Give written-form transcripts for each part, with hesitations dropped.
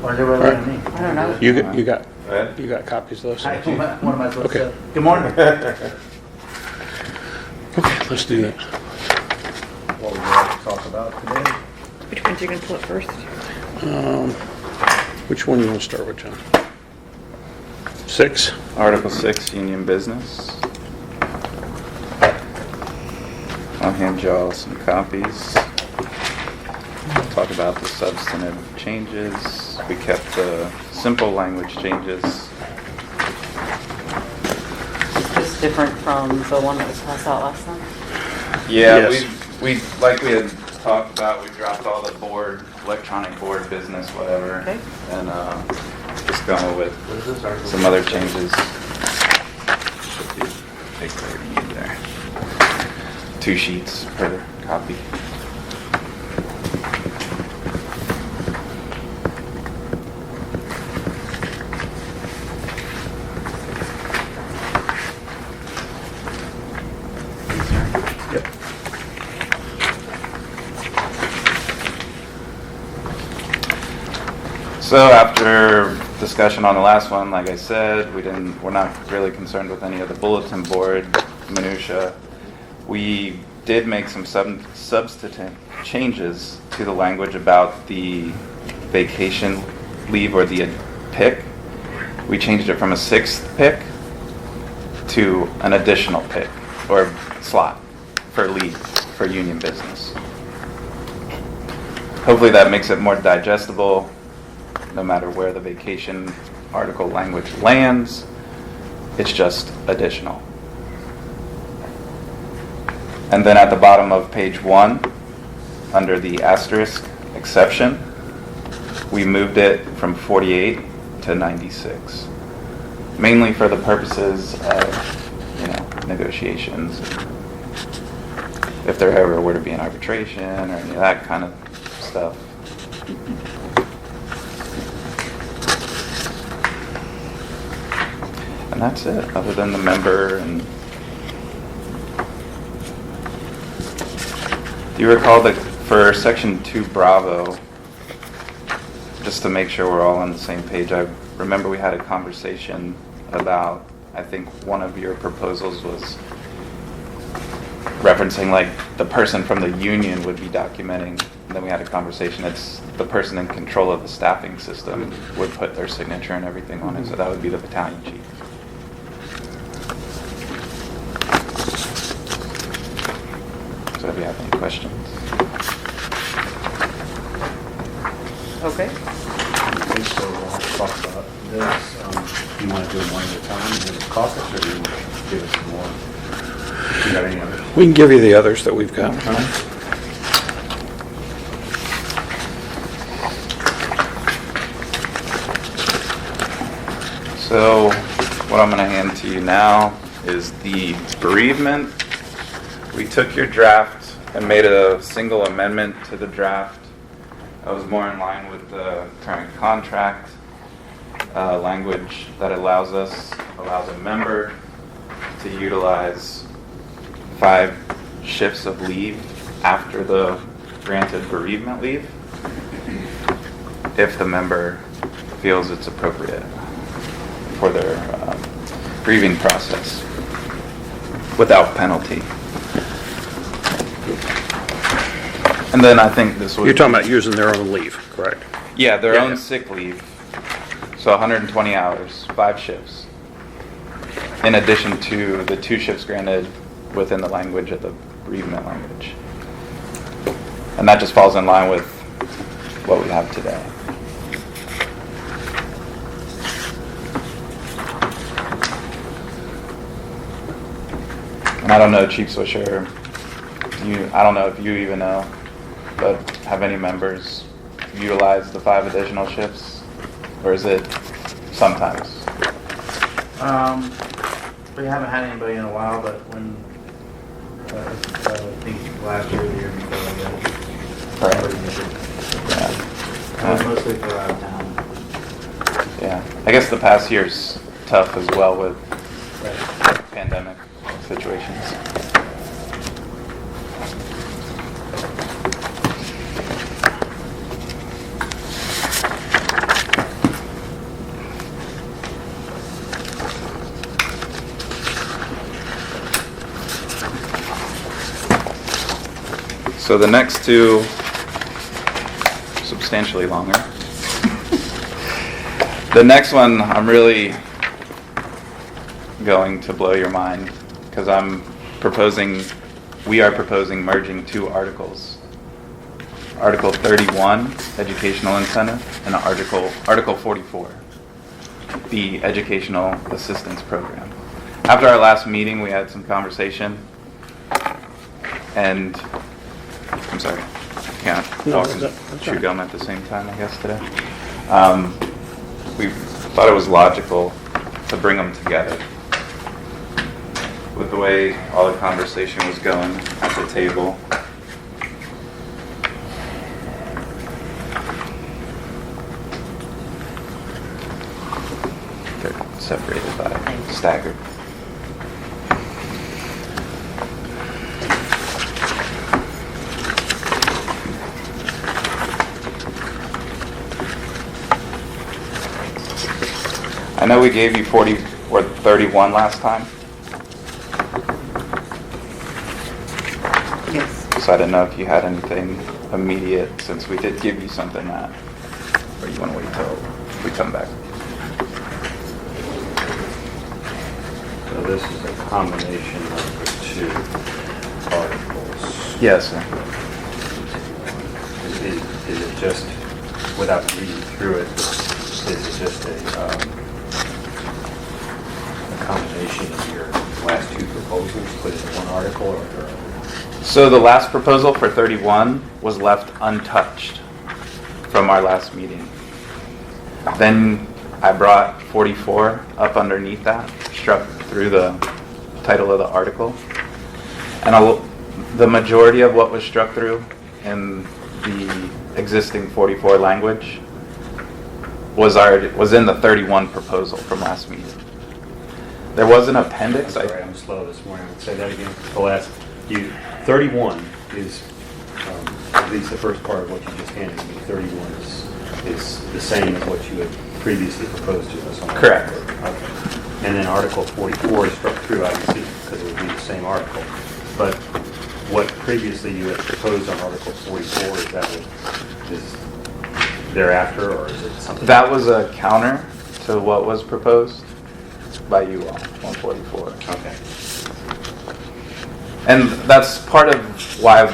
Why is everybody looking at me? I don't know. You got copies of those? What am I supposed to Okay. say? Good morning. Okay, let's do that. What would you like to talk about today? Which ones are you going to pull up first? Which one do you want to start with, John? 6? Article 6, union business. I'll hand you all some copies. We'll talk about the substantive changes. We kept the simple language changes. Just different from the one that was passed out last time? Yeah, Yes. we like we had talked about, we dropped all the electronic board business, whatever. Okay. And just going with some other changes. Take whatever you need there. 2 sheets per copy. Yep. So after discussion on the last one, like I said, we're not really concerned with any of the bulletin board minutia. We did make some substantive changes to the language about the vacation leave or the pick. We changed it from a 6th pick to an additional pick or slot for leave for union business. Hopefully that makes it more digestible. No matter where the vacation article language lands, it's just additional. And then at the bottom of page 1, under the asterisk exception, we moved it from 48 to 96. Mainly for the purposes of, negotiations. If there ever were to be an arbitration or any of that kind of stuff. And that's it, other than the member and... Do you recall that for section 2 Bravo, just to make sure we're all on the same page, I remember we had a conversation about, I think one of your proposals was referencing like the person from the union would be documenting, and then we had a conversation, it's the person in control of the staffing system would put their signature and everything on it, so that would be the battalion chief. So if you have any questions. Okay. Okay, so we'll talk about this. You want to do them one at a time in the caucus, or do you want to give us some more? You got any others? We can give you the others that we've got. So what I'm going to hand to you now is the bereavement. We took your draft and made a single amendment to the draft. That was more in line with the current contract language that allows a member to utilize 5 shifts of leave after the granted bereavement leave if the member feels it's appropriate for their grieving process without penalty. And then I think this would... You're talking about using their own leave, correct? Yeah, their Yeah. own sick leave. So 120 hours, 5 shifts. In addition to the 2 shifts granted within the language of the bereavement language. And that just falls in line with what we have today. And I don't know, Chief Swisher, I don't know if you even know, but have any members utilized the 5 additional shifts? Or is it sometimes? We haven't had anybody in a while, but when I think last year or the year before, Correct. that was mostly for out of town. Yeah. I guess the past year's tough as well with Right. pandemic situations. So the next two, substantially longer. The next one, I'm really going to blow your mind because we are proposing merging two articles. Article 31, Educational Incentive, and Article 44, the Educational Assistance Program. After our last meeting, we had some conversation, and I'm sorry, I can't talk and chew gum at the same time, I guess, today. We thought it was logical to bring them together. With the way all the conversation was going at the table. They're separated by staggered. I know we gave you 40 or 31 last time. Yes. So I didn't know if you had anything immediate, since we did give you something that, or you want to wait till we come back. So this is a combination of the two articles. Yes, sir. Is it just, without reading through it, is it just a combination of your last two proposals put into one article, or are there others? So the last proposal for 31 was left untouched from our last meeting. Then I brought 44 up underneath that, struck through the title of the article. And the majority of what was struck through in the existing 44 language was in the 31 proposal from last meeting. There was an appendix. I'm sorry, I'm slow this morning. Let's say that again. The last, 31 is, at least the first part of what you just handed me, 31 is the same as what you had previously proposed to us on. Correct. Okay. And then Article 44 is struck through, obviously, because it would be the same article. But what previously you had proposed on Article 44, is that what is thereafter, or is it something? That was a counter to what was proposed by you all, 144. Okay. And that's part of why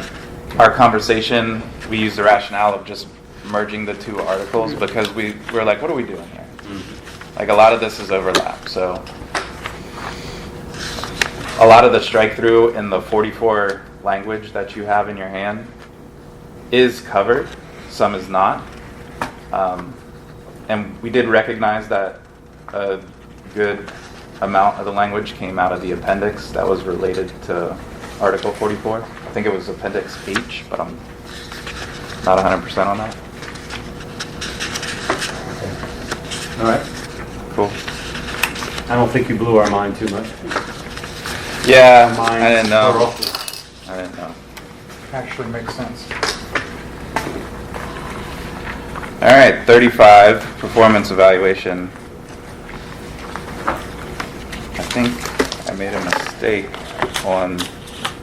our conversation, we used the rationale of just merging the two articles, because we were like, what are we doing here? Mm-hmm. Like, a lot of this is overlap. So a lot of the strike through in the 44 language that you have in your hand is covered, some is not. And we did recognize that a good amount of the language came out of the appendix that was related to Article 44. I think it was Appendix H, but I'm not 100% on that. All right. Cool. I don't think you blew our mind too much. Yeah, Mine I didn't know. are awful. I didn't know. Actually makes sense. All right, 35, performance evaluation. I think I made a mistake on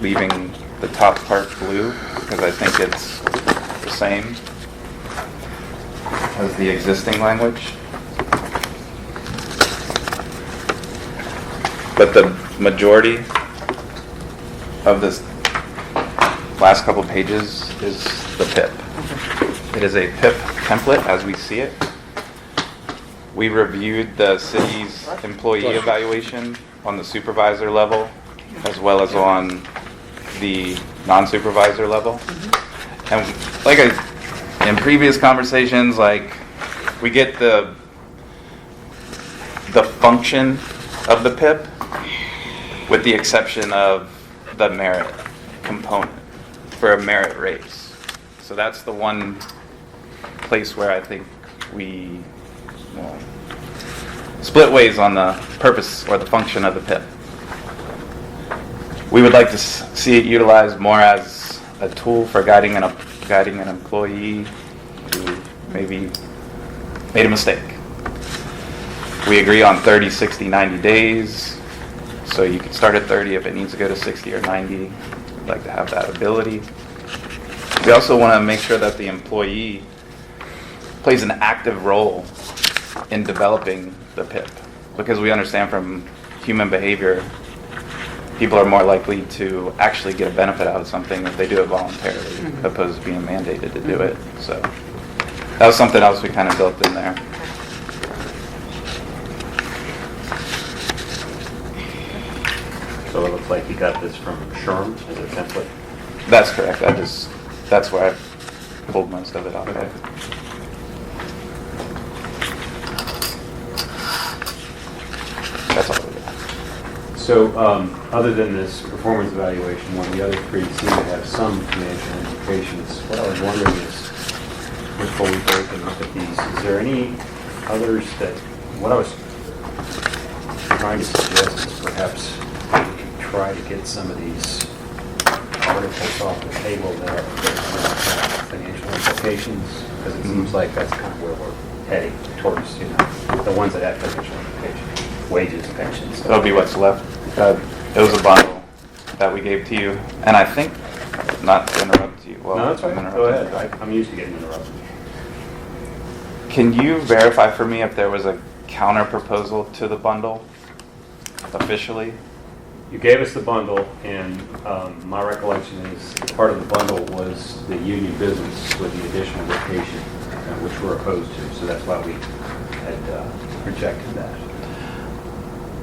leaving the top part blue, because I think it's the same as the existing language. But the majority of this last couple pages is the PIP. It is a PIP template as we see it. We reviewed the city's employee evaluation on the supervisor level as well as on the non-supervisor level. And like in previous conversations, like, we get the function of the PIP with the exception of the merit component for a merit raise. So that's the one place where I think we split ways on the purpose or the function of the PIP. We would like to see it utilized more as a tool for guiding an employee who maybe made a mistake. We agree on 30, 60, 90 days. So you can start at 30 if it needs to go to 60 or 90. We'd like to have that ability. We also want to make sure that the employee plays an active role in developing the PIP, because we understand from human behavior, people are more likely to actually get a benefit out of something if they do it voluntarily, opposed to being mandated to do it. So that was something else we kind of built in there. So it looks like you got this from SHRM as a template. That's correct. That's where I pulled most of it off of. That's all we got. So, other than this performance evaluation, one of the other three seem to have some financial implications. What I was wondering is, before we break and look at these, is there any others that, what I was trying to suggest is perhaps we could try to get some of these articles off the table that have financial implications, because it seems like that's kind of where we're heading towards, the ones that have financial implications, wages, pensions. That'll be what's left. It was a bundle that we gave to you, and I think, not to interrupt you. Well, No, that's right. I'm Go interrupting. ahead. I'm used to getting interrupted. Can you verify for me if there was a counter proposal to the bundle officially? You gave us the bundle, and my recollection is part of the bundle was the union business with the additional vacation, which we're opposed to. So that's why we had rejected that.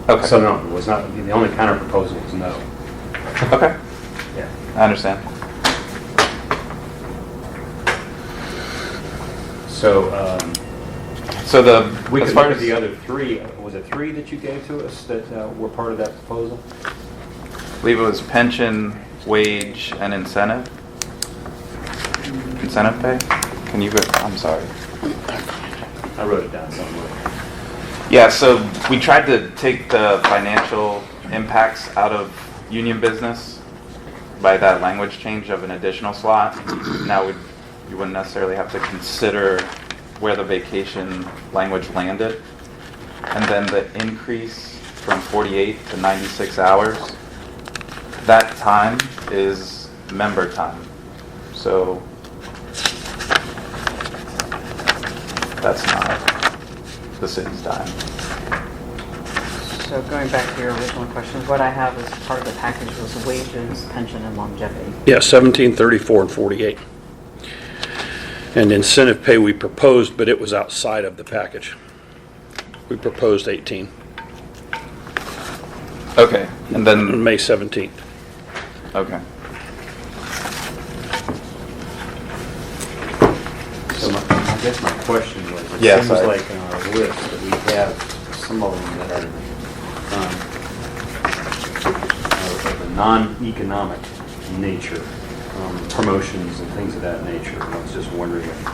Okay. So no, it was not. The only counter proposal was no. Okay. Yeah. I understand. So we as could far look at as the other three. Was it three that you gave to us that were part of that proposal? I believe it was pension, wage, and incentive. Incentive pay? Can you go? I'm sorry. I wrote it down somewhere. Yeah, so we tried to take the financial impacts out of union business by that language change of an additional slot. Now you wouldn't necessarily have to consider where the vacation language landed. And then the increase from 48 to 96 hours, that time is member time. So that's not the city's time. So going back to your original question, what I have as part of the package was wages, pension, and longevity. Yeah, 17, 34, and 48. And incentive pay we proposed, but it was outside of the package. We proposed 18 Okay, and on then, May 17th. okay. So I guess my question was, it Yeah, seems sorry. like in our list that we have some of them that are of a non-economic nature, promotions and things of that nature. I was just wondering if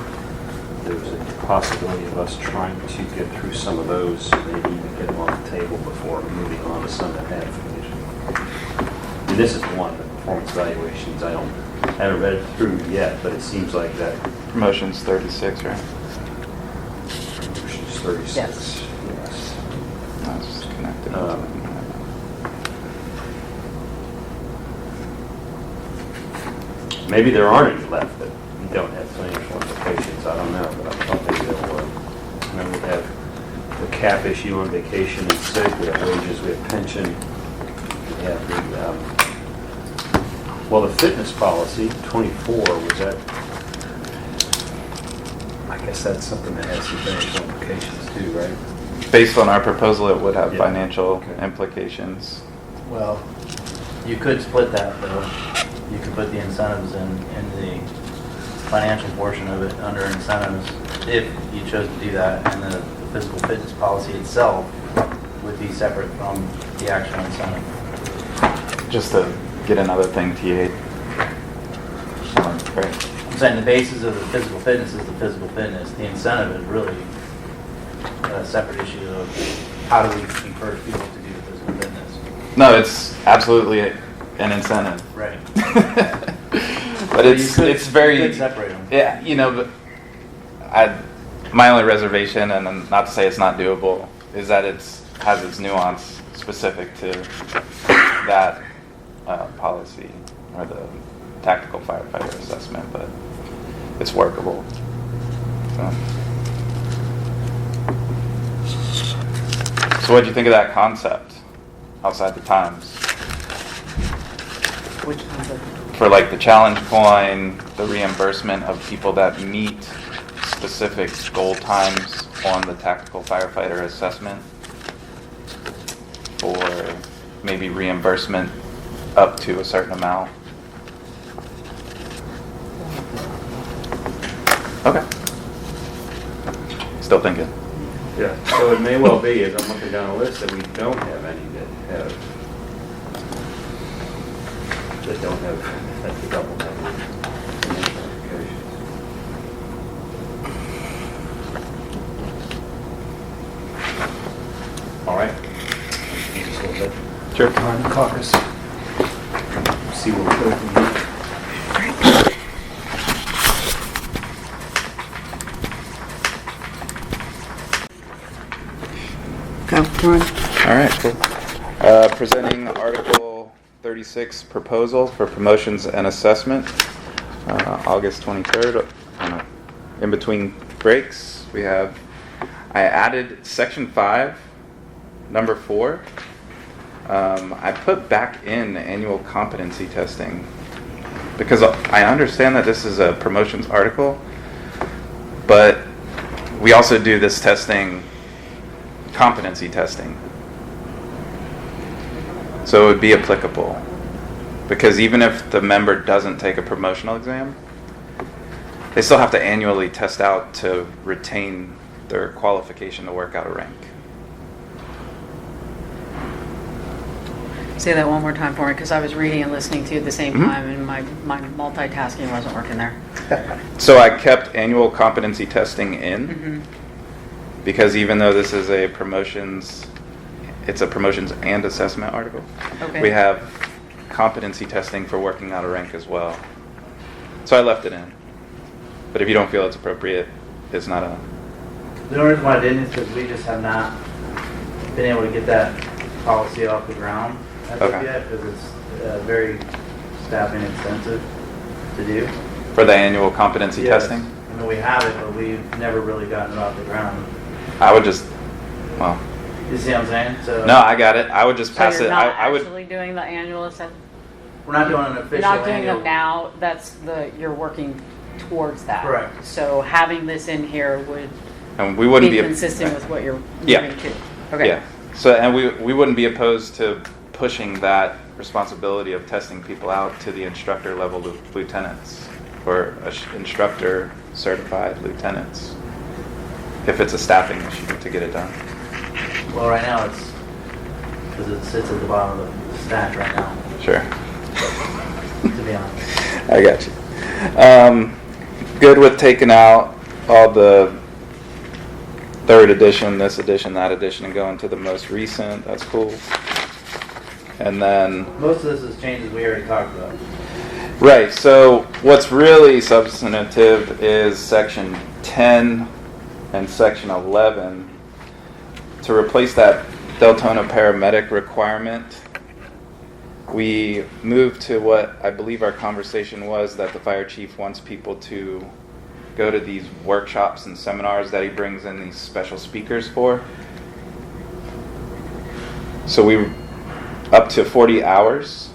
there was a possibility of us trying to get through some of those, maybe even get them on the table before moving on to some that have financial. And this is one, the performance evaluations, I haven't read it through yet, but it seems like that Promotion's 36, right? she's 36. Yes. Yes. I was just connected. Maybe there aren't any left that don't have financial implications, I don't know, but I thought maybe there were. And then we have the cap issue on vacation and sick, we have wages, we have pension, we have the fitness policy, 24, was that, I guess that's something that has some financial implications too, right? Based on our proposal, it would have Yeah. financial Okay. implications. Well, you could split that though. You could put the incentives in the financial portion of it under incentives if you chose to do that, and the physical fitness policy itself would be separate from the actual incentive. Just to get another thing TA'd. Great. I'm saying the basis of the physical fitness is the physical fitness. The incentive is really a separate issue of how do we encourage people to do the physical fitness. No, it's absolutely an incentive. Right. But it's very, You could separate them. yeah, but my only reservation, and not to say it's not doable, is that has its nuance specific to that policy or the tactical firefighter assessment, but it's workable. So what'd you think of that concept outside the times? Which concept? For like the challenge coin, the reimbursement of people that meet specific goal times on the tactical firefighter assessment, or maybe reimbursement up to a certain amount. Okay. Still thinking. Yeah, so it may well be, as I'm looking down the list, that we don't have any that don't have the double level financial implications. All right. Just a little bit. Sure. Behind the caucus. See what we go from here. Go, Ron. All right, cool. Presenting Article 36 proposal for promotions and assessment, August 23rd. In between breaks, we have, I added Section 5, Number 4. I put back in annual competency testing because I understand that this is a promotions article, but we also do this testing, competency testing. So it would be applicable because even if the member doesn't take a promotional exam, they still have to annually test out to retain their qualification to work out a rank. Say that one more time for me, because I was reading and listening to you at the same time, and my multitasking wasn't working there. So I kept annual competency testing in because even though this is a promotions, it's a promotions and assessment article, Okay. we have competency testing for working out a rank as well. So I left it in. But if you don't feel it's appropriate, it's not a... The only reason why I didn't is because we just have not been able to get that policy off the ground as of Okay. yet, because it's very staffing intensive to do. For the annual competency Yes. testing? I mean, we have it, but we've never really gotten it off the ground. I would just, well, You see what I'm saying? So no, I got it. I would just So pass you're it. not I would, actually doing the annual assessment? we're not doing an You're official not doing annual. them now, you're working towards that. Correct. So having this in here would and we wouldn't be be... consistent with what you're Yeah. moving to. Okay. Yeah. So, and we wouldn't be opposed to pushing that responsibility of testing people out to the instructor level lieutenants or instructor certified lieutenants if it's a staffing issue to get it done. Well, right now it's because it sits at the bottom of the stack right now. Sure. To be honest. I got you. Good with taking out all the third edition, this edition, that edition, and going to the most recent. That's cool. And then, Most of this is changes we already talked about. right, so what's really substantive is Section 10 and Section 11. To replace that Deltona paramedic requirement, we moved to what I believe our conversation was, that the fire chief wants people to go to these workshops and seminars that he brings in these special speakers for. So we up to 40 hours,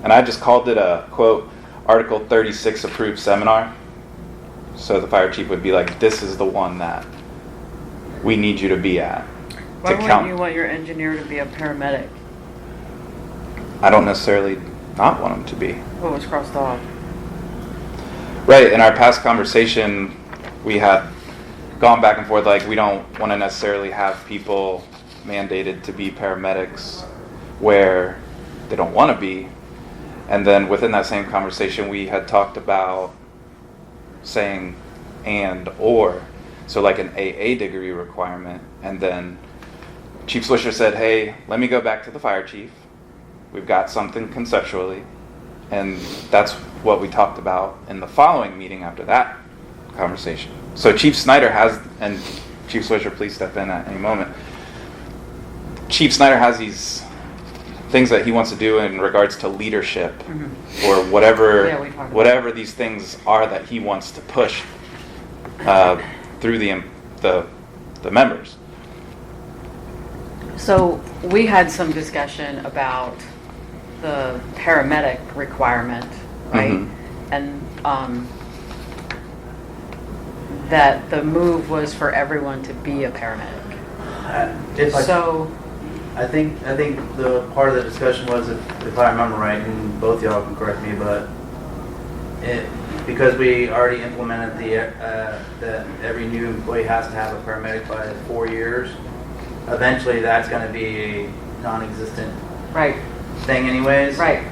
and I just called it a, quote, Article 36 approved seminar. So the fire chief would be like, this is the one that we need you to be at. Why to wouldn't count. you want your engineer to be a paramedic? I don't necessarily not want him to be. What was crossed off? Right, in our past conversation, we had gone back and forth, like we don't want to necessarily have people mandated to be paramedics where they don't want to be. And then within that same conversation, we had talked about saying and or, so like an AA degree requirement. And then Chief Swisher said, hey, let me go back to the fire chief. We've got something conceptually. And that's what we talked about in the following meeting after that conversation. So Chief Snyder has, and Chief Swisher, please step in at any moment. Chief Snyder has these things that he wants to do in regards to leadership Mhm. or whatever, Yeah, we talked about whatever these things are that he wants to push through the members. So we had some discussion about the paramedic requirement, right? Mhm. And that the move was for everyone to be a paramedic. So, I think the part of the discussion was, if I remember right, and both y'all can correct me, but because we already implemented that every new employee has to have a paramedic by 4 years, eventually that's going to be a non-existent right, thing anyways. right.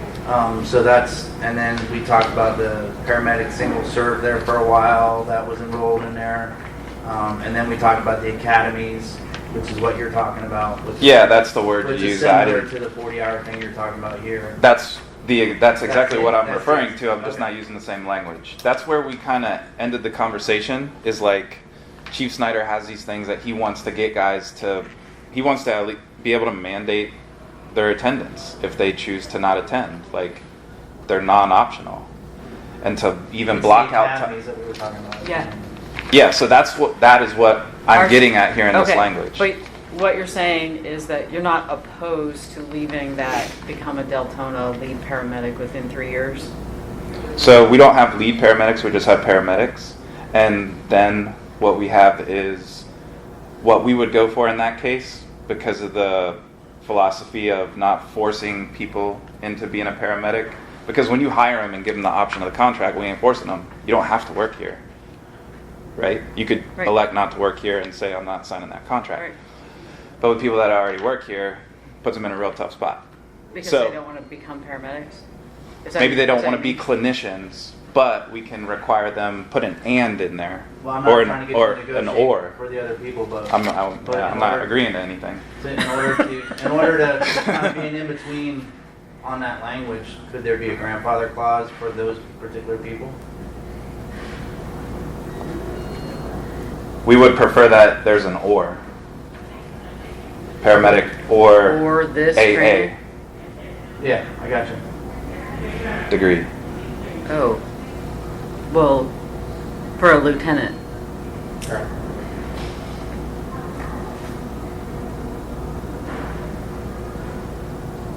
So that's, and then we talked about the paramedic single serve there for a while, that was enrolled in there. And then we talked about the academies, which is what you're talking about. Yeah, that's the word Which you is used. I similar didn't- to the 40-hour thing you're talking about here. That's exactly it, what I'm that's referring it. to. I'm just Okay. not using the same language. That's where we kind of ended the conversation. Is like Chief Snyder has these things that he wants to get guys to. He wants to at least be able to mandate their attendance if they choose to not attend. Like they're non-optional, and to even It's block the out academies that we were talking about. Yeah. Yeah, so that is what I'm getting at here in this Okay, language. But what you're saying is that you're not opposed to leaving that become a Deltona lead paramedic within 3 years? So we don't have lead paramedics, we just have paramedics. And then what we have is what we would go for in that case, because of the philosophy of not forcing people into being a paramedic. Because when you hire them and give them the option of the contract, we ain't forcing them. You don't have to work here, right? You could Right. elect not to work here and say, I'm not signing that contract. Right. But with people that already work here, puts them in a real tough spot. Because So- they don't want to become paramedics? Is that- Maybe they don't is want to that- be clinicians, but we can require them put an and in there, Well, I'm or not trying to get or you to an negotiate or. for the other people, but I'm But in not order- agreeing to anything. in order to kind of be an in-between on that language, could there be a grandfather clause for those particular people? We would prefer that there's an or. Paramedic Or this AA training? Yeah, I got you. degree. Oh, well, for a lieutenant.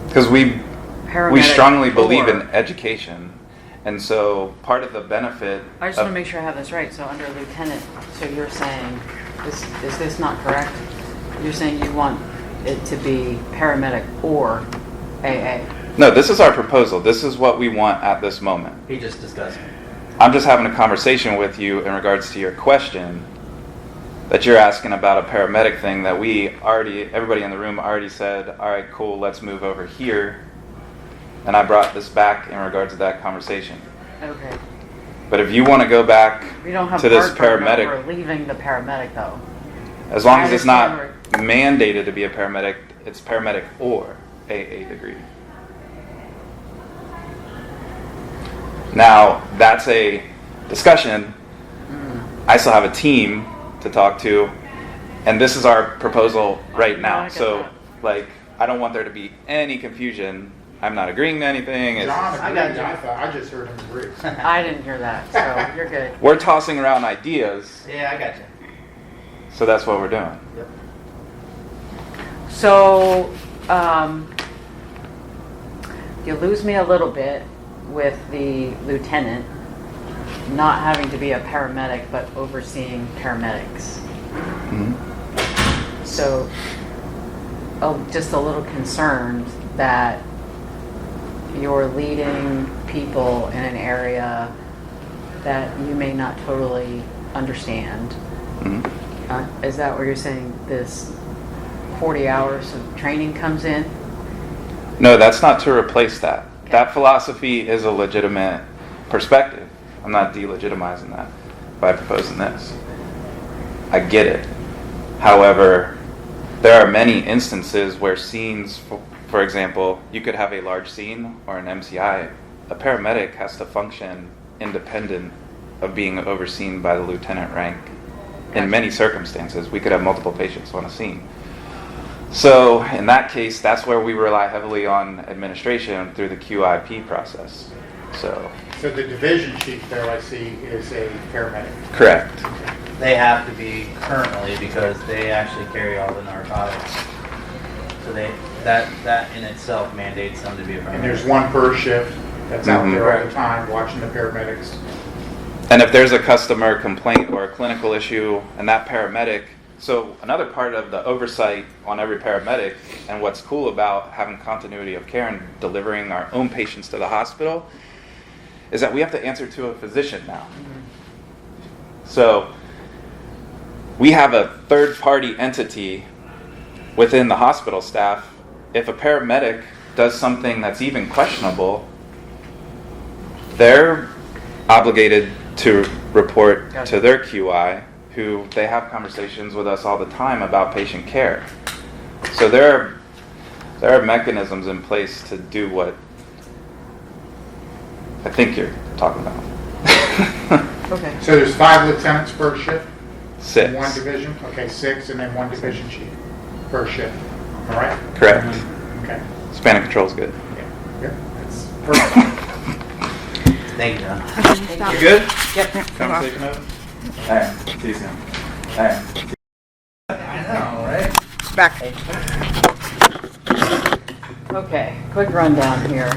Because we Paramedic strongly believe or- in education, and so part of the benefit. I just want to make sure I have this right. So under lieutenant, so you're saying, is this not correct? You're saying you want it to be paramedic or AA? No, this is our proposal. This is what we want at this moment. He just discussed it. I'm just having a conversation with you in regards to your question that you're asking about a paramedic thing that everybody in the room already said, all right, cool, let's move over here. And I brought this back in regards to that conversation. Okay. But if you want to go back We don't have to this heartburn paramedic, over leaving the paramedic though. as long I as it's not understand mandated to be a paramedic, it's paramedic or AA degree. Now, that's a discussion. I still have a team to talk to, and this is our proposal right I now. get So, that. I don't want there to be any confusion. I'm not agreeing to anything. It's John I got agreed, you. I thought, I just heard him agree. I didn't hear that, so you're good. we're tossing around ideas, Yeah, I got you. so that's what we're doing. Yep. So, you lose me a little bit with the lieutenant not having to be a paramedic but overseeing paramedics. Mhm. So, just a little concerned that you're leading people in an area that you may not totally understand. Mhm. Is that where you're saying this 40 hours of training comes in? No, that's not to replace that. Okay. That philosophy is a legitimate perspective. I'm not delegitimizing that by proposing this. I get it. However, there are many instances where scenes, for example, you could have a large scene or an MCI. A paramedic has to function independent of being overseen by the lieutenant rank. Gotcha. In many circumstances, we could have multiple patients on a scene. So in that case, that's where we rely heavily on administration through the QIP process. So So the division chief there I see is a paramedic. correct. They have to be currently because they actually carry all the narcotics. So that in itself mandates them to be a paramedic. And there's one per shift that's out Mhm. there all the time watching the paramedics. And if there's a customer complaint or a clinical issue and that paramedic, so another part of the oversight on every paramedic and what's cool about having continuity of care and delivering our own patients to the hospital is that we have to answer to a physician now. So we have a third-party entity within the hospital staff. If a paramedic does something that's even questionable, they're obligated to report to their QI, who they have conversations with us all the time about patient care. So there are mechanisms in place to do what I think you're talking about. Okay. So there's 5 lieutenants per shift? 6. In one division? Okay, 6 and then 1 division chief per shift. All right? Correct. Okay. Span of control is good. Yeah. Good. That's perfect. Thank you, John. You good? Yep. Conversation over? All right. See you soon. All right. I know, right? Okay, quick rundown here.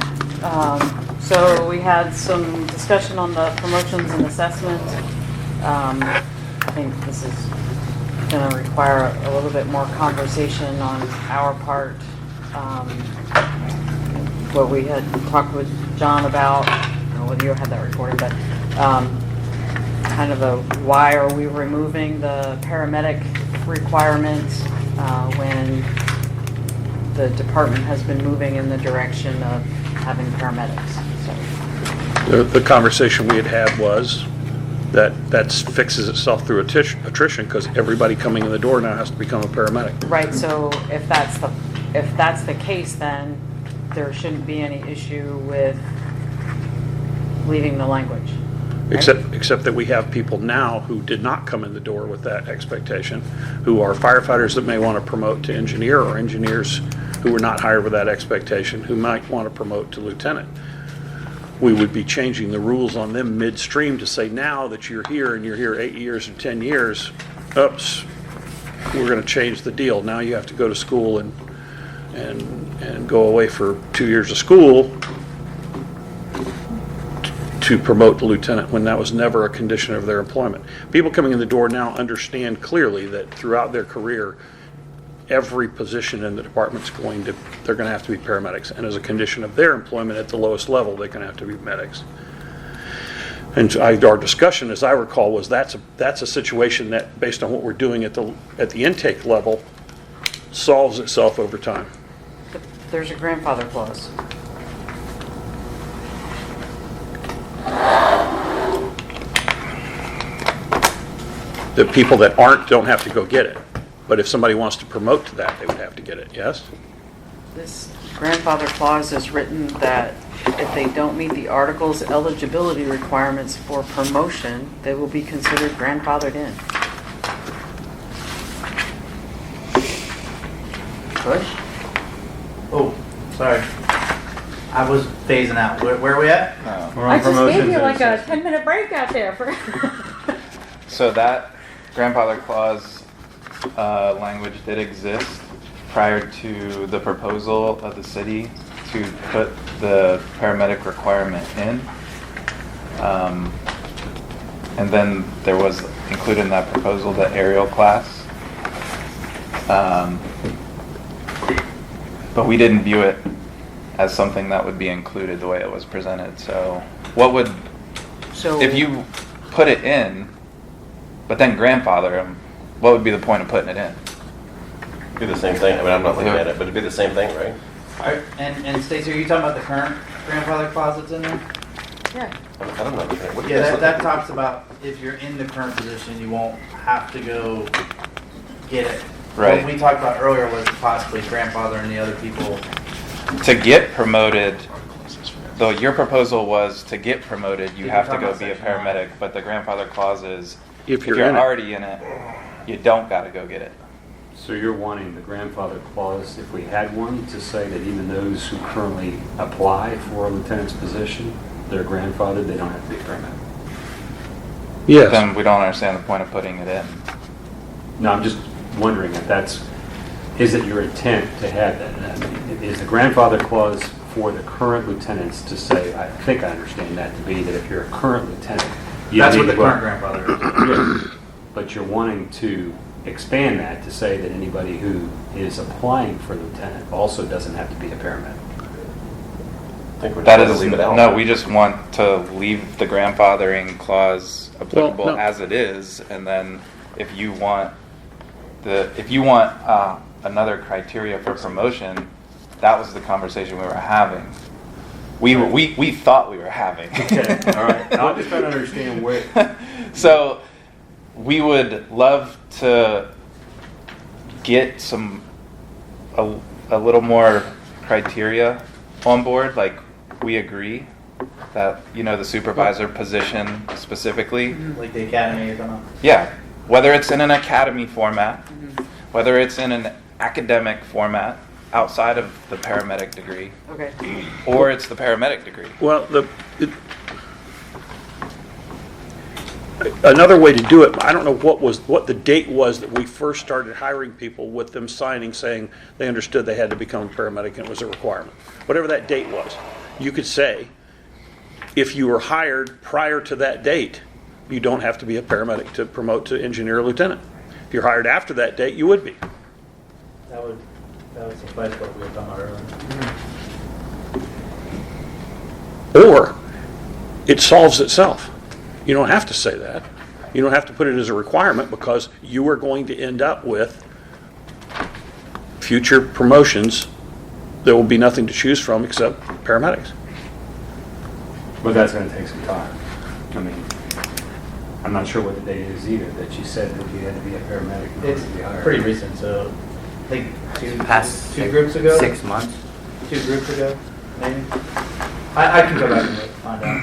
So we had some discussion on the promotions and assessment. I think this is going to require a little bit more conversation on our part. What we had talked with John about, I don't know whether you had that recorded, but kind of a why are we removing the paramedic requirement when the department has been moving in the direction of having paramedics. So, The conversation we had was that fixes itself through attrition because everybody coming in the door now has to become a paramedic. right. So if that's the case, then there shouldn't be any issue with leaving the language. Right? Except that we have people now who did not come in the door with that expectation, who are firefighters that may want to promote to engineer, or engineers who were not hired with that expectation who might want to promote to lieutenant. We would be changing the rules on them midstream to say, now that you're here and you're here 8 years or 10 years, oops, we're going to change the deal. Now you have to go to school and go away for 2 years of school to promote to lieutenant, when that was never a condition of their employment. People coming in the door now understand clearly that throughout their career, every position in the department's they're going to have to be paramedics. And as a condition of their employment at the lowest level, they're going to have to be medics. And our discussion, as I recall, was that's a situation that, based on what we're doing at the intake level, solves itself over time. But there's a grandfather clause. The people that don't have to go get it. But if somebody wants to promote to that, they would have to get it, yes? This grandfather clause is written that if they don't meet the article's eligibility requirements for promotion, they will be considered grandfathered in. Push? Oh, sorry. I was phasing out. Where are we at? I just gave you like a 10-minute break out there. So that grandfather clause language did exist prior to the proposal of the city to put the paramedic requirement in. And then there was included in that proposal the aerial class. But we didn't view it as something that would be included the way it was presented. So if you put it in, but then grandfather them, what would be the point of putting it in? Be the same thing. I mean, I'm not looking at it, but it'd be the same thing, right? And Stacey, are you talking about the current grandfather clause that's in there? Yeah. I don't know. What do you Yeah, guys that look- talks about if you're in the current position, you won't have to go get it. Right. What we talked about earlier was possibly grandfather and the other people. To get promoted, though your proposal was to get promoted, you Yeah, have to you're go talking be a about section paramedic, but the grandfather clause is If if you're you're in it. already in it, you don't got to go get it. So you're wanting the grandfather clause, if we had one, to say that even those who currently apply for a lieutenant's position, they're grandfathered, they don't have to be a paramedic? Yes. Then we don't understand the point of putting it in. No, I'm just wondering if is it your intent to have that? I mean, is the grandfather clause for the current lieutenants to say, I think I understand that to be that if you're a current lieutenant, you That's what need the to go- current grandfather is. Yeah. But you're wanting to expand that to say that anybody who is applying for lieutenant also doesn't have to be a paramedic. I think we're That just is, gonna leave it out. no, we just want to leave the grandfathering clause applicable Well, no. as it is, and then if you want another criteria for promotion, that was the conversation we were having. We thought we were having. Okay, all right. I'm just trying to understand where. So we would love to get a little more criteria on board. Like, we agree that, the supervisor position specifically, Like the academy you're talking about? yeah, whether it's in an academy format, whether it's in an academic format outside of the paramedic degree, Okay. or it's the paramedic degree. Well, another way to do it, I don't know what the date was that we first started hiring people with them signing saying they understood they had to become a paramedic and it was a requirement. Whatever that date was, you could say, if you were hired prior to that date, you don't have to be a paramedic to promote to engineer or lieutenant. If you're hired after that date, you would be. That would suffice what we were talking about earlier. Or it solves itself. You don't have to say that. You don't have to put it as a requirement because you are going to end up with future promotions. There will be nothing to choose from except paramedics. But that's going to take some time. I mean, I'm not sure what the date is either, that you said that you had to be a paramedic in order It's to be hired. pretty recent, so I think Past two groups ago? 6 months. 2 groups ago, maybe? I can go back and find out.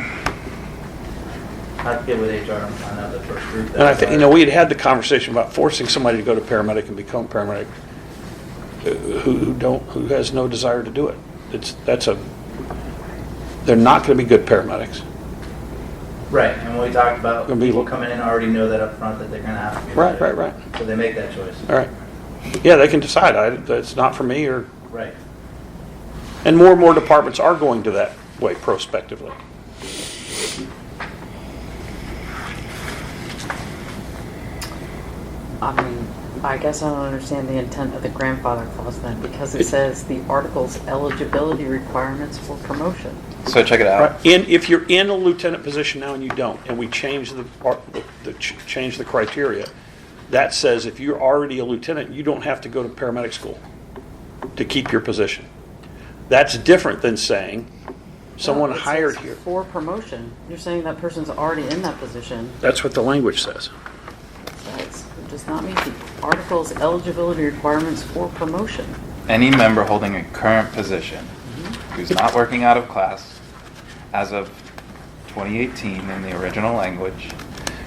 I have to get with HR and find out the first group. that And I think, started. we had had the conversation about forcing somebody to go to paramedic and become paramedic who has no desire to do it. They're not going to be good paramedics. Right, and we talked about Gonna be- people coming in already know that up front that they're gonna have to be. Right, ready. right. So they make that choice. All right. Yeah, they can decide. It's not for me, Right. and more departments are going to that way prospectively. I mean, I guess I don't understand the intent of the grandfather clause then, because it says the article's eligibility requirements for promotion. So check it out. If you're in a lieutenant position now and you don't, and we change change the criteria, that says if you're already a lieutenant, you don't have to go to paramedic school to keep your position. That's different than saying someone No, it hired says here. for promotion. You're saying that person's already in that position. That's what the language says. It does not meet the article's eligibility requirements for promotion. Any member holding a current position who's not working out of class as of 2018 in the original language,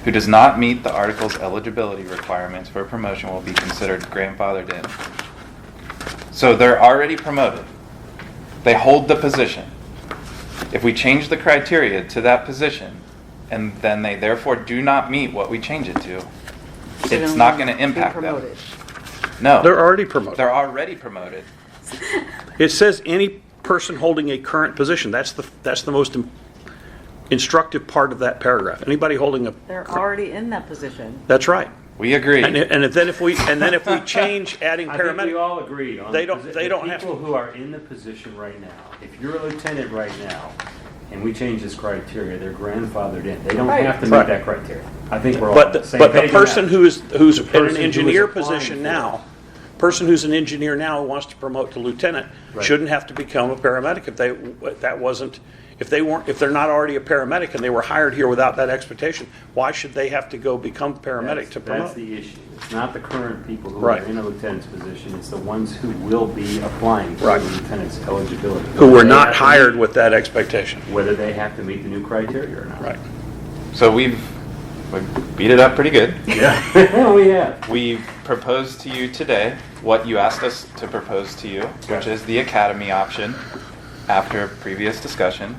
who does not meet the article's eligibility requirements for promotion will be considered grandfathered in. So they're already promoted. They hold the position. If we change the criteria to that position, and then they therefore do not meet what we change it to, So it's then not we going to be impact them. promoted. No. They're already promoted. They're already promoted. It says any person holding a current position. That's the most instructive part of that paragraph. Anybody holding a. They're already in that position. That's right. We agree. And then if we change adding I think we paramedic, all agreed on They the don't- they don't have people who are in the position right now. If you're a lieutenant right now, and we change this criteria, they're grandfathered in. They don't Right. have to Right. meet that criteria. I think we're all on but the same the page on person that. who's The in person an who is engineer applying position for now, person who's an engineer now who wants to promote to lieutenant Right. shouldn't have to become a paramedic if they're not already a paramedic and they were hired here without that expectation. Why should they have to go become paramedic to That's promote? the issue. It's not the current people who Right. are in a lieutenant's position. It's the ones who will be applying for Right. the lieutenant's eligibility. Who were They not have to hired meet- with that expectation. Whether they have to meet the new criteria or not. Right. So we've We beat it up pretty good. Yeah, we have. We proposed to you today what you asked us to propose to you, which is the academy option after previous discussion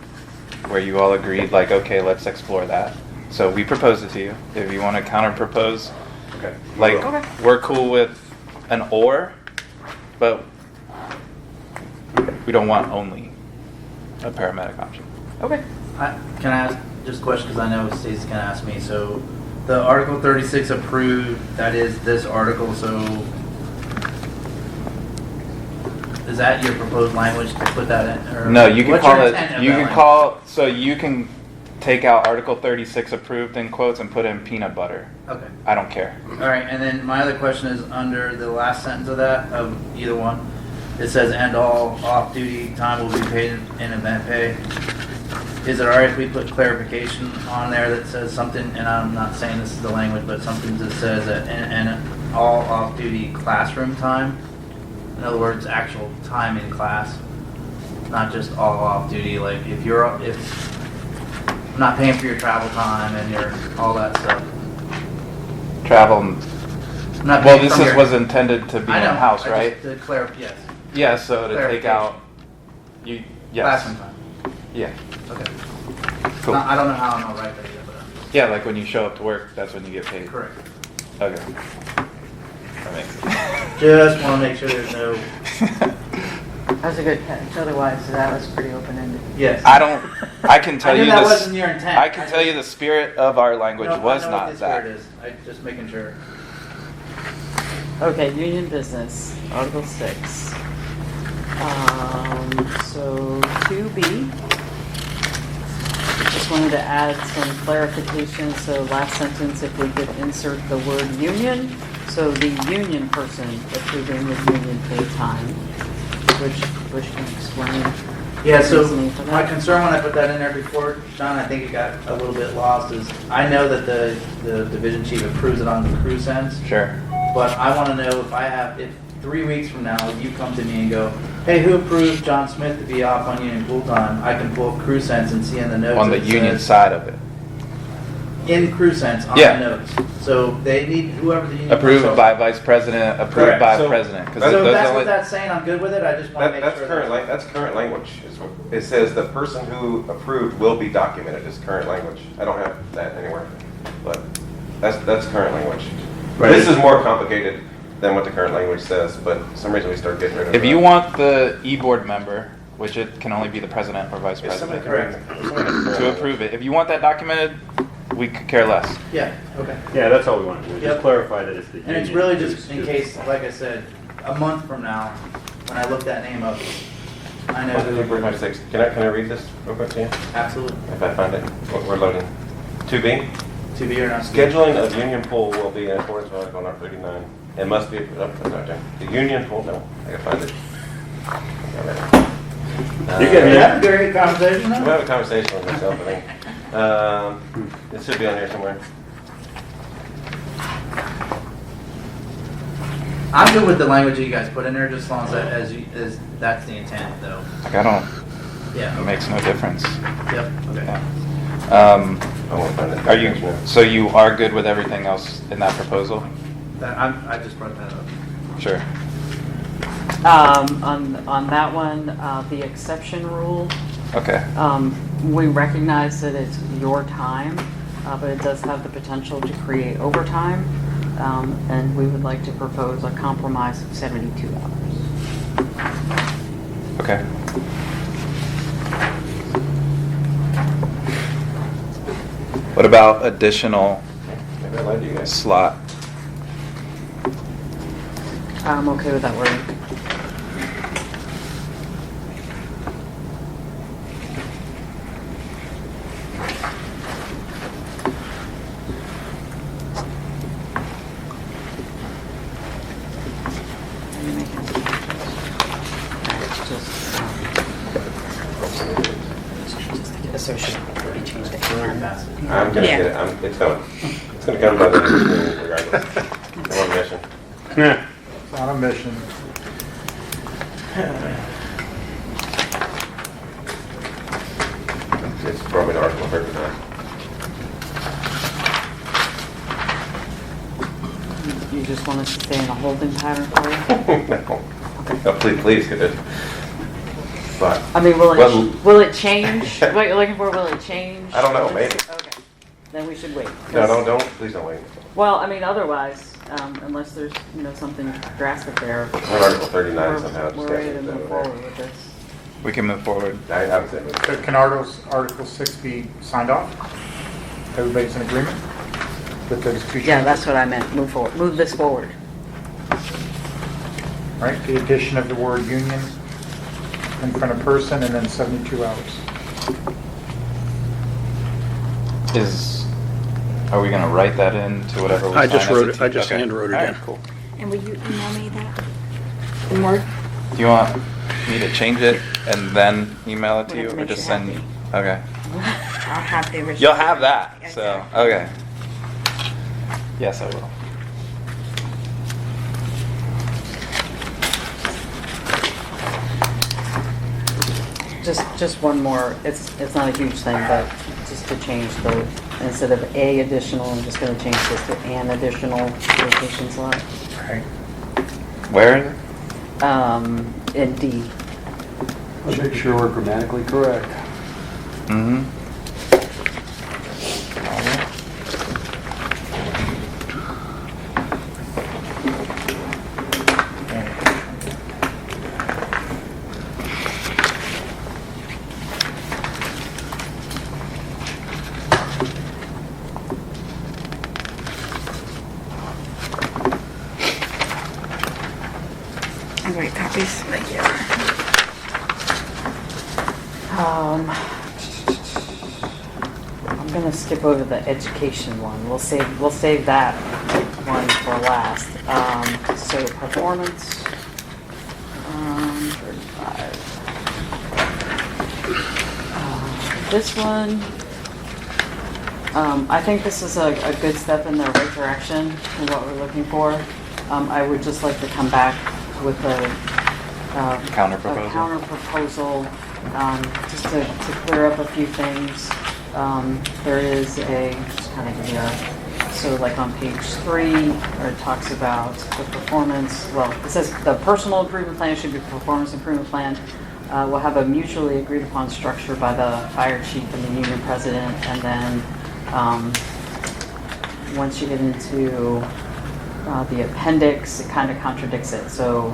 where you all agreed like, okay, let's explore that. So we proposed it to you. If you want to counter propose, Okay. like Okay. we're cool with an or, but we don't want only a paramedic option. Okay. Can I ask just a question, because I know Stacey's gonna ask me, so the Article 36 approved, that is this article, so is that your proposed language to put that in? Or No, you can what's call your it, intent of you that can language? call, so you can take out Article 36 approved in quotes and put in peanut butter. Okay. I don't care. All right, and then my other question is under the last sentence of that, of either one, it says, and all off-duty time will be paid in event pay. Is it all right if we put clarification on there that says something, and I'm not saying this is the language, but something that says that, and all off-duty classroom time? In other words, actual time in class, not just all off-duty, like if I'm not paying for your travel time and your, all that stuff. Travel, I'm not well, paying this from is, your- was intended to be I know, in-house, I right? just- to clarify, yes. Yeah, so to take out, you, yes. Classroom time. Yeah, Okay. cool. I don't know how I'm gonna write that yet, but Yeah, like when you show up to work, that's when you get paid. correct. Okay. That makes sense. Just want to make sure there's no. That's a good catch. Otherwise, that was pretty open-ended. Yes. I can tell I knew you that this. wasn't your intent. I can tell you the spirit of our language No, was I know what not the that. spirit is. I'm just making sure. Okay, union business, Article 6. So 2B. Just wanted to add some clarification. So last sentence, if we could insert the word union. So the union person approving the union pay time, which can explain. Yeah, the so reasoning for my that. concern when I put that in there before, John, I think it got a little bit lost, is I know that the division chief approves it on the crew sense, Sure. but I want to know if 3 weeks from now you come to me and go, hey, who approved John Smith to be off on union pool time? I can pull up crew sense and see in the notes. On the it union says- side of it. In crew sense on Yeah. the notes. So they need whoever the union. Approved person- by vice president, approved Correct. by So- president. 'Cause So those if that's are what like- that's saying, I'm good with it. I just want to make That's sure. current, that's current language. It says the person who approved will be documented is current language. I don't have that anywhere, but that's current language. Right. This is more complicated than what the current language says, but for some reason we start getting rid of If that. you want the e-board member, which it can only be the president or vice If somebody president, correct, if somebody has current to language. approve it. If you want that documented, we could care less. Yeah, okay. Yeah, that's all we want to do. Yep. Just clarify that it's the And it's union really who's- just in who's- case, like I said, a month from now, when I look that name up, I know Can who. I read this real quick to you? Absolutely. If I find it, we're loading. 2B, To be or not to be. scheduling of union pool will be in accordance with Article 39. It must be, oh, that's not there. The union pool, no, I gotta find it. You get We it. had a great conversation, We'll though. have a conversation with myself, I think. It should be on here somewhere. I'm good with the language that you guys put in there, just as long as as that's the intent, though. Like I don't, Yeah. it makes no difference. Yep, okay. Yeah. I won't find it. Are you, so you are good with everything else in that proposal? I just brought that up. Sure. On that one, the exception rule, Okay. we recognize that it's your time, but it does have the potential to create overtime, and we would like to propose a compromise of 72 hours. Okay. What about additional Maybe I lied to you guys. slot? I'm okay with that wording. Are you making any changes? It's just associate. We changed it. I'm gonna Yeah. get it, it's coming. It's gonna come by the end of the meeting regardless. I'm on a mission. Yeah. It's on a mission. It's probably an article for every time. just want us to stay in a holding pattern for you? No. No, please, could it? But, I mean, Well- will it change? What you're looking for, will it change? I don't know, maybe. Okay, then we should wait. no, don't, please don't wait. Well, I mean, otherwise, unless there's, something drastic there. On Article 39 somehow. We're ready to move forward with this. We can move forward. I would say move. So can Article 6 be signed off? Everybody's in agreement with those two changes? Yeah, that's what I meant, move forward, move this forward. Right, the addition of the word union in front of person and then 72 hours. Are we gonna write that into whatever we I sign just as a wrote it, team? I just Okay. hand wrote it All in. right, cool. And will you email me that? In Word? Do you want me to change it and then email it to you, Whatever or makes just you send? happy. Okay. I'll have the original. You'll have that, Okay. so, okay. Yes, I will. Just one more, it's not a huge thing, but just to change the, instead of a additional, I'm just gonna change this to an additional vacation slot. Right. Where? In D. Make sure we're grammatically correct. Mm-hmm. Great copies. Thank you. I'm gonna skip over the education one. We'll save that one for last. So performance, 35. This one, I think this is a good step in the right direction in what we're looking for. I would just like to come back with a Counter proposal. A counter proposal, just to clear up a few things. There is just kind of give you so like on page 3, where it talks about the performance, well, it says the personal improvement plan should be a performance improvement plan. We'll have a mutually agreed upon structure by the fire chief and the union president, and then once you get into the appendix, it kind of contradicts it. So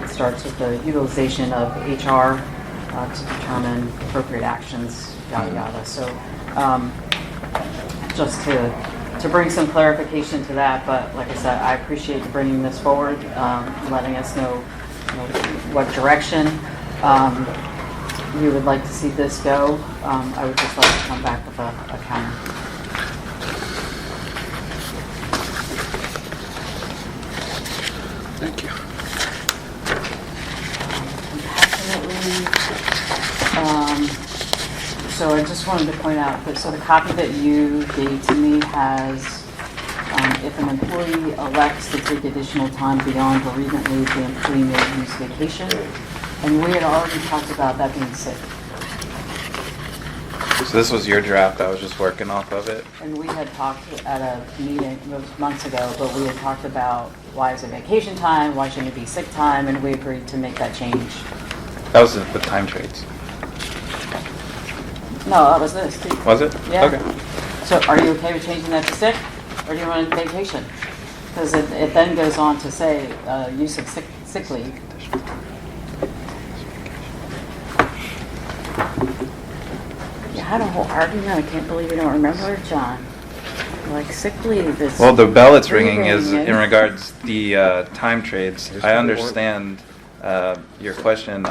it starts with the utilization of HR to determine appropriate actions, yada yada. So just to bring some clarification to that, but like I said, I appreciate you bringing this forward, letting us know what direction you would like to see this go. I would just like to come back with a counter. Thank you. So I just wanted to point out that, so the copy that you gave to me has, if an employee elects to take additional time beyond bereavement leave, the employee may use vacation. And we had already talked about that being sick. So this was your draft, I was just working off of it. And we had talked at a meeting, it was months ago, but we had talked about why is it vacation time, why shouldn't it be sick time, and we agreed to make that change. That was the time trades. No, that was this, too. Was it? Yeah. Okay. So are you okay with changing that to sick, or do you want vacation? Because it then goes on to say, use of sick leave. You had a whole argument, I can't believe you don't remember it, John. Like sick leave is. Well, the bell it's ringing is breathing, in and- regards the time trades. I understand your question.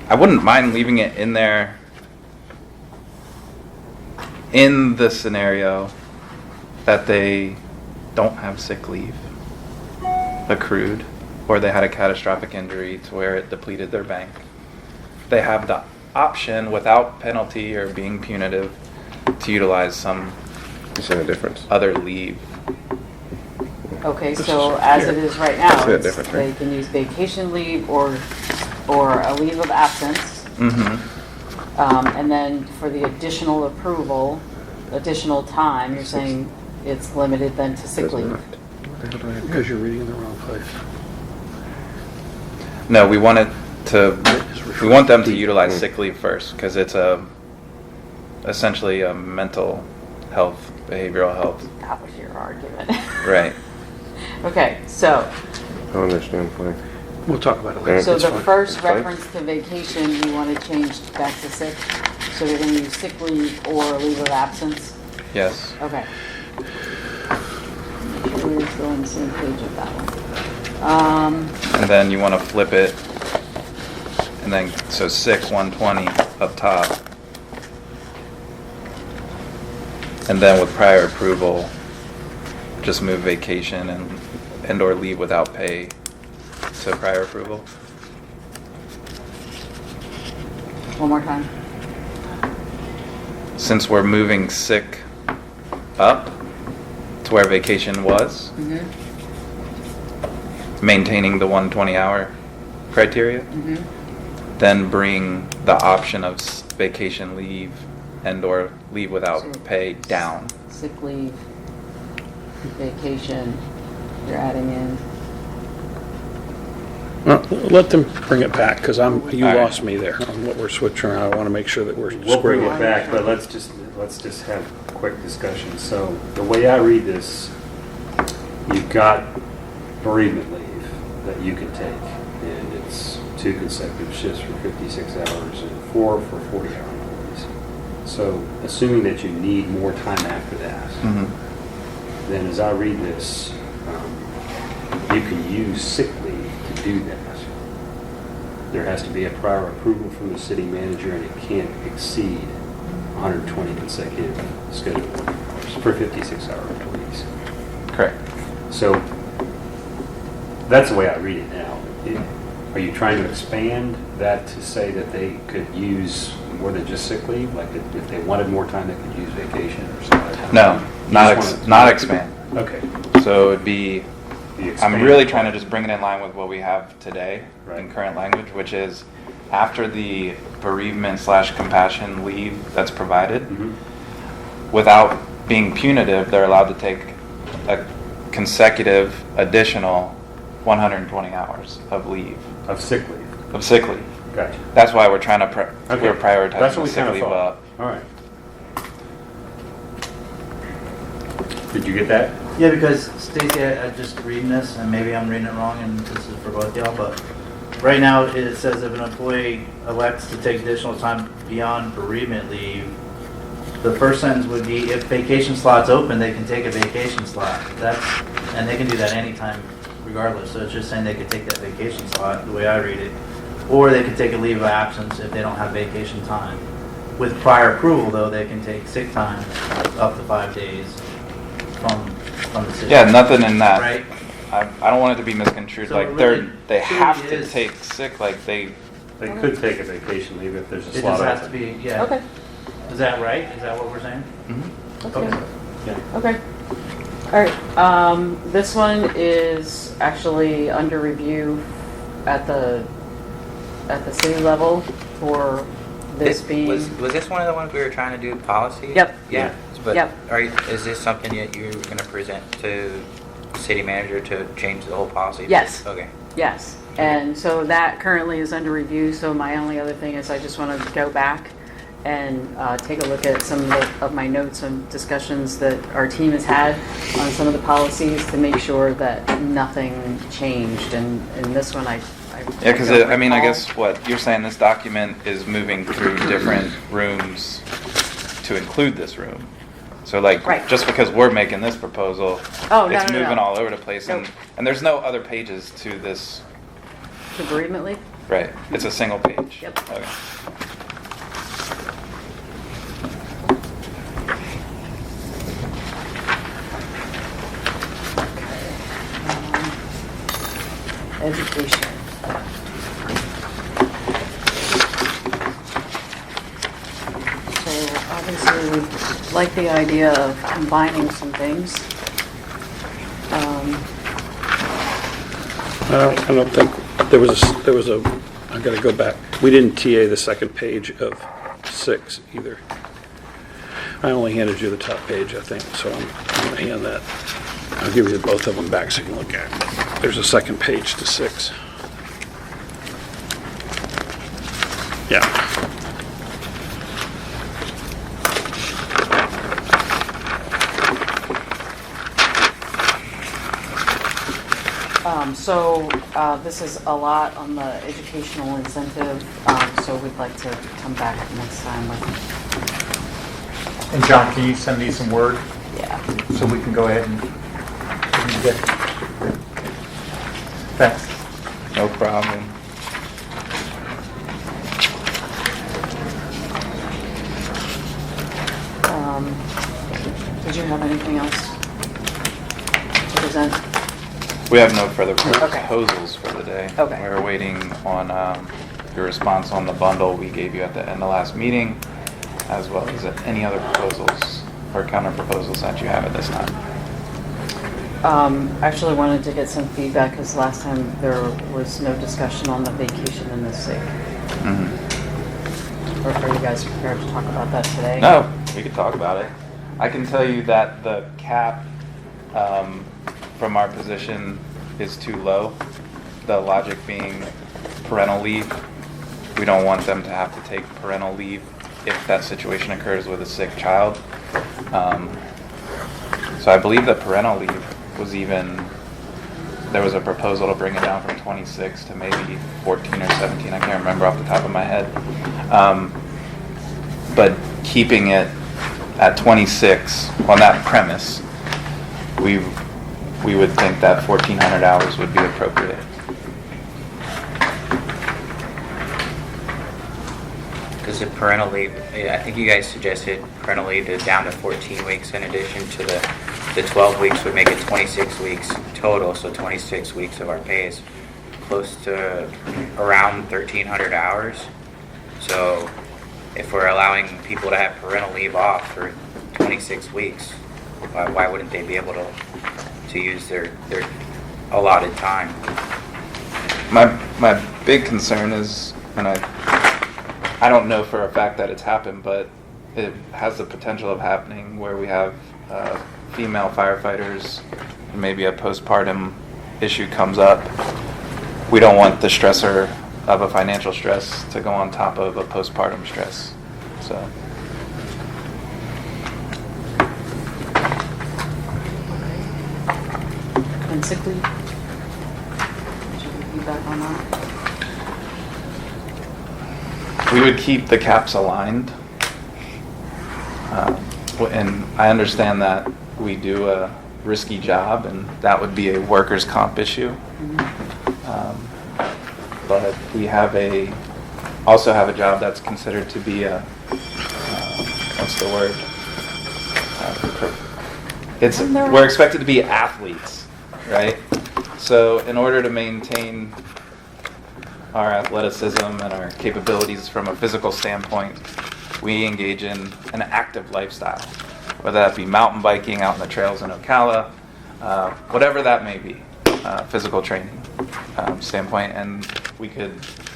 I wouldn't mind leaving it in there in the scenario that they don't have sick leave accrued, or they had a catastrophic injury to where it depleted their bank. They have the option, without penalty or being punitive, to utilize some You see the difference? other leave. Okay, so as it is right now, See the it's- difference, they right? can use vacation leave or a leave of absence. Mm-hmm. And then for the additional approval, additional time, you're saying it's limited then to sick Does leave. not. Because you're reading in the wrong place. No, we want them to utilize sick leave first, because it's essentially a mental health, behavioral health. That was your argument. Right. Okay, so, I understand why. We'll talk about it later. so It's the fine. first It's fine. reference to vacation, you want to change back to sick? So we're going to use sick leave or leave of absence? Yes. Okay. Make sure we're still on the same page of that one. And then you want to flip it, and then, so sick 120 up top. And then with prior approval, just move vacation and or leave without pay to prior approval. One more time. Since we're moving sick up to where vacation was, Mm-hmm. maintaining the 120-hour criteria, Mm-hmm. then bring the option of vacation leave and or leave without So- pay down. Sick leave, vacation, you're adding in. Well, let them bring it back, because you All right. lost me there on what we're switching around. I want to make sure that we're We'll bring square. it back, but let's just have a quick discussion. So the way I read this, you've got bereavement leave that you can take, and it's 2 consecutive shifts for 56 hours and 4 for 40-hour employees. So assuming that you need more time after that, then as I read this, you can use sick leave to do that. There has to be a prior approval from the city manager, and it can't exceed 120 consecutive scheduled working hours for 56-hour employees. Correct. So that's the way I read it now. Are you trying to expand that to say that they could use more than just sick leave? Like if they wanted more time, they could use vacation or something? No, not expand. Okay. So it'd be, The I'm expand really part. trying to just bring it in line with what we have today in Right. current language, which is after the bereavement/compassion leave that's provided, Mhm. without being punitive, they're allowed to take a consecutive additional 120 hours of leave, Of sick leave. of sick leave. Gotcha. That's why we're trying to, Okay. we're prioritizing That's the what we sick kind of leave thought. up. All right. Did you get that? Yeah, because Stacy, I just reading this, and maybe I'm reading it wrong, and this is for both y'all, but right now it says if an employee elects to take additional time beyond bereavement leave, the first sentence would be if vacation slots open, they can take a vacation slot. And they can do that anytime regardless. So it's just saying they could take that vacation slot, the way I read it. Or they could take a leave of absence if they don't have vacation time. With prior approval, though, they can take sick time up to 5 days from the city. Yeah, nothing in that. Right? I don't want it to be misconstrued, So like it really they truly have to is- take sick, like they, They could take a vacation leave if there's a It slot just has to open. be, yeah. Okay, Is that right? Is that what we're saying? okay, Yeah. okay. All right, this one is actually under review at the city level for this being. Was this one of the ones we were trying to do policy? Yep. Yeah. But Yep. is this something that you're going to present to the city manager to change the whole policy? Yes. Okay. Yes, and so that currently is under review, so my only other thing is I just want to go back and take a look at some of my notes and discussions that our team has had on some of the policies to make sure that nothing changed, and this one I yeah, because don't I mean, I recall. guess what you're saying, this document is moving through different rooms to include this room. So like, Right. just because we're making this proposal, Oh, no, it's no, no. moving all over the place, Nope. and there's no other pages to this, The bereavement leave? right? It's a single page. Yep. Okay. Education. So obviously, we like the idea of combining some things. I don't think, there was a, I gotta go back. We didn't TA the second page of 6 either. I only handed you the top page, I think, so I'm going to hand that. I'll give you both of them back so you can look at it. There's a second page to 6. Yeah. So this is a lot on the educational incentive, so we'd like to come back next time with, And John, can you send me some word yeah. so we can go ahead and get? Thanks. No problem. Did you have anything else to present? We have no further Okay. proposals for the day. Okay. We're waiting on your response on the bundle we gave you at the end of last meeting, as well as any other proposals or counter proposals that you have at this time. Actually wanted to get some feedback because last time there was no discussion on the vacation and the sick. Or are you guys prepared to talk about that today? No, we could talk about it. I can tell you that the cap from our position is too low. The logic being parental leave. We don't want them to have to take parental leave if that situation occurs with a sick child. So I believe that parental leave was there was a proposal to bring it down from 26 to maybe 14 or 17. I can't remember off the top of my head. But keeping it at 26 on that premise, we would think that 1,400 hours would be appropriate. Because the parental leave, I think you guys suggested parental leave is down to 14 weeks in addition to the 12 weeks would make it 26 weeks total, so 26 weeks of our pay is close to around 1,300 hours. So if we're allowing people to have parental leave off for 26 weeks, why wouldn't they be able to use their allotted time? My big concern is, and I don't know for a fact that it's happened, but it has the potential of happening where we have female firefighters, maybe a postpartum issue comes up. We don't want the stressor of a financial stress to go on top of a postpartum stress. So. And sick leave? Did you get feedback on that? We would keep the caps aligned. And I understand that we do a risky job, and that would be a workers' comp issue. But we also have a job that's considered to be a, what's the word? We're expected to be athletes, right? So in order to maintain our athleticism and our capabilities from a physical standpoint, we engage in an active lifestyle, whether that be mountain biking out in the trails in Ocala, whatever that may be, physical training standpoint, and we could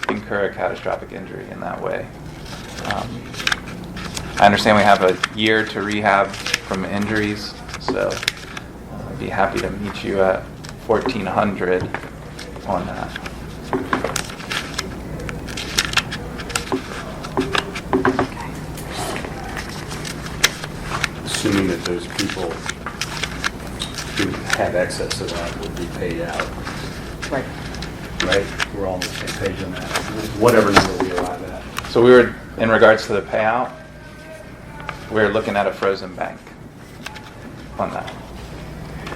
incur a catastrophic injury in that way. I understand we have a year to rehab from injuries, so I'd be happy to meet you at 1,400 on that. Assuming that those people who have excess of that would be paid out, Right. right? We're all on the same page on that. Whatever number we arrive at. So we were, in regards to the payout, we were looking at a frozen bank on that.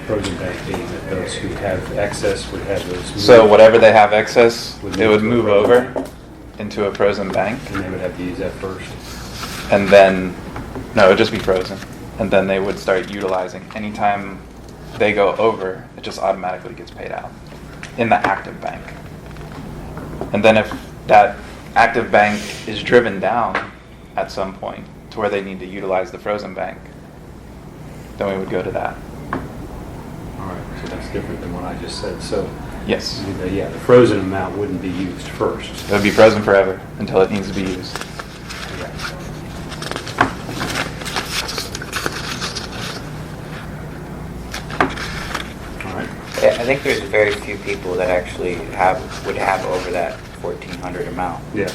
Frozen bank being that those who have excess would have those. So moved, whatever they have excess, Would it would move move to a over frozen into a frozen bank, And they would have to use that first. and then, no, it would just be frozen. And then they would start utilizing. Anytime they go over, it just automatically gets paid out in the active bank. And then if that active bank is driven down at some point to where they need to utilize the frozen bank, then we would go to that. All right, so that's different than what I just said. So, Yes. yeah, the frozen amount wouldn't be used first. It would be frozen forever until it needs to be used. think there's very few people that actually would have over that 1,400 amount. Yeah.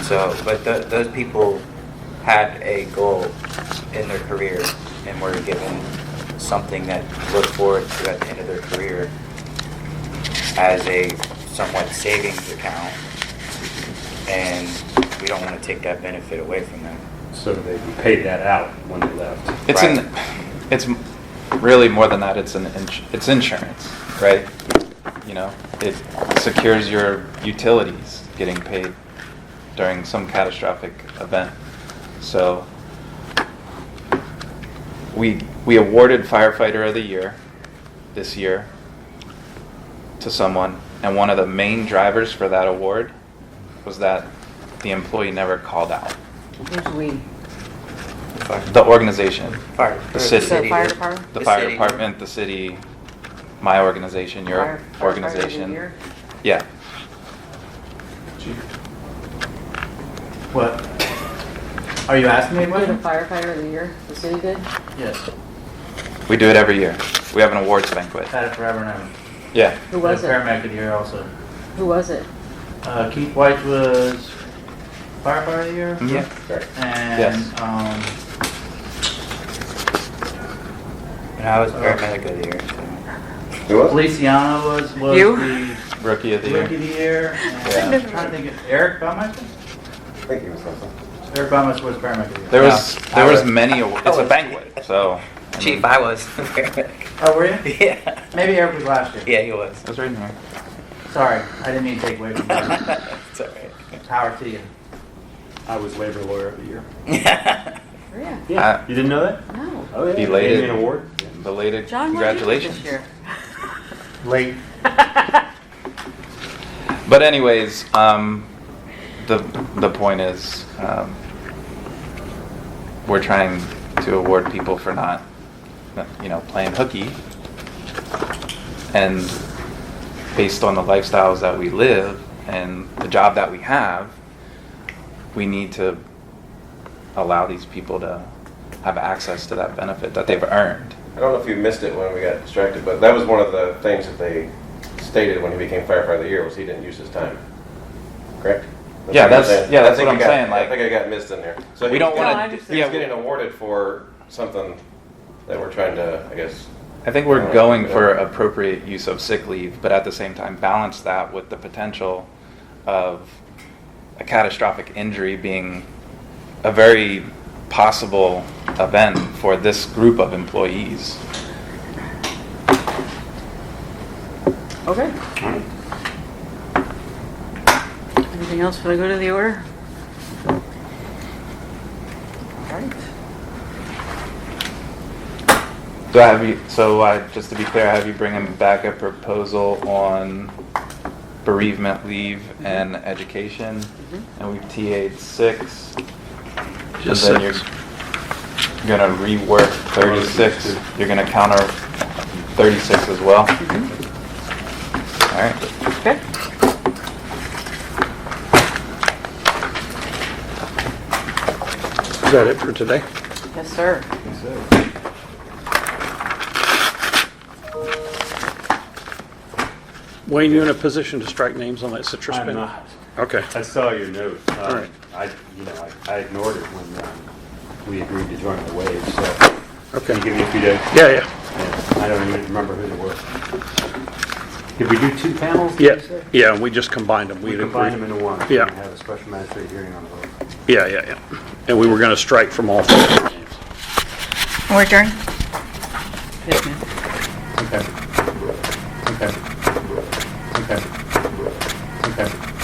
So, but those people had a goal in their career and were given something that to look forward to at the end of their career as a somewhat savings account, and we don't want to take that benefit away from them. So they paid that out when they left. It's really more than that. It's insurance, right? You know, it secures your utilities getting paid during some catastrophic event. So we awarded Firefighter of the Year this year to someone, and one of the main drivers for that award was that the employee never called out. Who's we? The organization, the city, The fire department? the The fire city. department, the city, my organization, your Firefighter of the organization. year? Yeah. What? Are you asking me Who the what? firefighter of the year the city did? Yes. We do it every year. We have an awards banquet. Had it forever and ever. Yeah. Who was it? Paramedic of the year also. Who was it? Keith White was firefighter of the year. Mhm. Correct. And Yes. And I was paramedic of the year, so. Who was? Feliciano was You? the Rookie of the rookie of year. the year. And I'm trying to think of Eric Baumeister? I think he was something. Eric Baumeister was paramedic of the year. There was No, there I was was- many awards. It's a was- banquet, so. I Chief, mean, I was paramedic. Oh, were you? Yeah. Maybe Eric was last year. Yeah, he was. It was right in here. Sorry, I didn't mean to take away from you. It's all right. Power to you. I was labor lawyer of the year. Yeah. Yeah. You didn't know that? No. Oh, yeah. Belated. They gave me an award. Belated John, what did you do congratulations. this year? Late. But anyways, the point is, we're trying to award people for not, playing hooky, and based on the lifestyles that we live and the job that we have, we need to allow these people to have access to that benefit that they've earned. I don't know if you missed it when we got distracted, but that was one of the things that they stated when he became firefighter of the year was he didn't use his time. Correct? Yeah, what I'm saying. that's I think what it I'm got- saying, like- I think I got missed in there. So We he don't was No, I want to. understand. He was getting awarded for something that we're trying to, I guess. I think we're going for appropriate use of sick leave, but at the same time balance that with the potential of a catastrophic injury being a very possible event for this group of employees. Okay. Anything else for the good of the order? All right. So just to be clear, I have you bringing back a proposal on bereavement leave and education, and we've TA'd 6. Just and then 6. You're gonna rework 36. You're gonna counter 36 as well. All right. Okay. Is that it for today? Yes, sir. Wayne, you in a position to strike names on that citrus I'm bin? not. Okay. I saw your note. All right. I ignored it when we agreed to join the wave, so. Okay. Can you give me a few days? Yeah, yeah. Yeah, I don't even remember who they were. Did we do 2 panels? did Yeah, you say? yeah, we just combined them. We We'd combined agreed. them into one. Yeah. We're gonna have a special magistrate hearing on the vote. Yeah, yeah, yeah. And we were going to strike from all 4 names. We're adjourned. Yes, ma'am. Okay. Okay. Okay. Okay.